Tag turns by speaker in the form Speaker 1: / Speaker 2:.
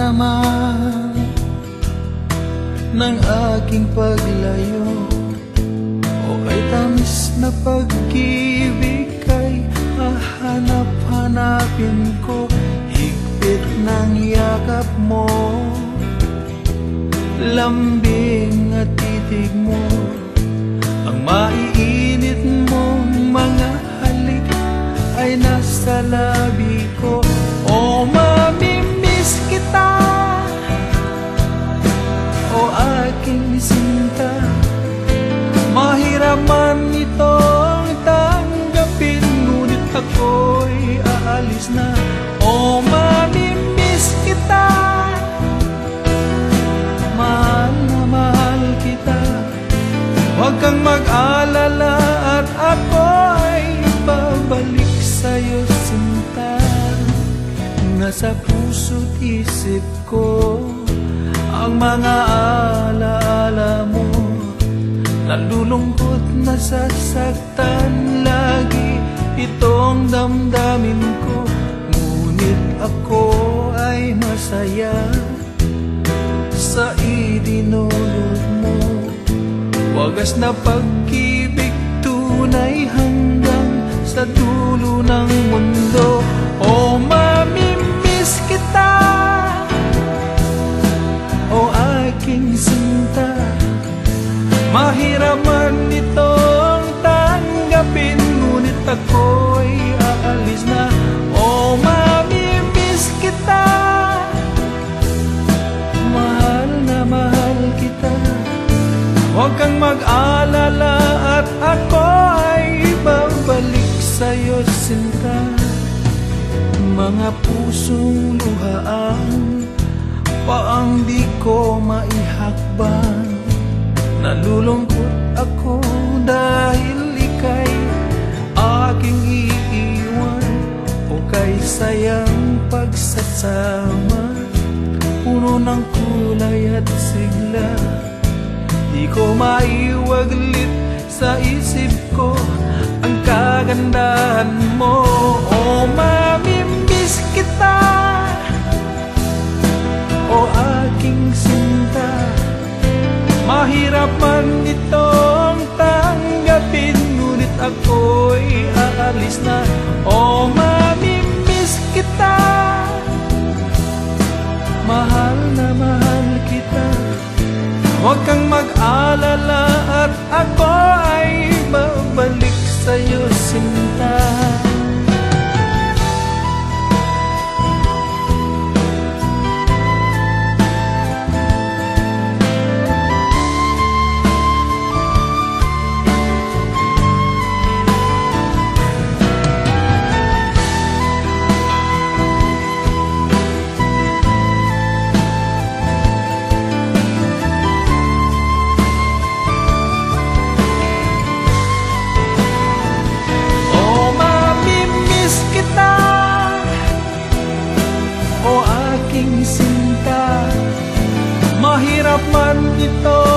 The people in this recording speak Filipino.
Speaker 1: naman ng aking paglayo, o kay tamis na pag-ibig kay hahanap-hanapin ko. Higpit ng yakap mo, lambing at titig mo, ang maiinit mong mga halik ay nasa labi ko. O mamimiss kita, o aking sinta, mahirap man itong tanggapin, ngunit ako'y aalis na. O mamimiss kita, mahal na mahal kita, huwag kang mag-alala at ako ay babalik sa'yo, sinta. Nasa puso't isip ko ang mga alaala mo, nalulungkot, nasasaktan lagi itong damdamin ko, ngunit ako ay masaya sa idinulot mo. Wagas na pag-ibig, tunay hanggang sa dulo ng mundo. O mamimiss kita, o aking sinta, mahirap man itong tanggapin, ngunit ako'y aalis na. O mamimiss kita, mahal na mahal kita, huwag kang mag-alala at ako ay babalik sa'yo, sinta. Mga pusong luhaan pa ang di ko maihakbang, nalulungkot ako dahil ika'y aking iiwan, o kay sayang pagsasama, puno ng kulay at sigla. Di ko maiwaglit sa isip ko ang kagandahan mo. O mamimiss kita, o aking sinta, mahirap man itong tanggapin, ngunit ako'y aalis na. O mamimiss kita, mahal na mahal kita, huwag kang mag-alala at ako ay babalik sa'yo, sinta. Mahirap man ito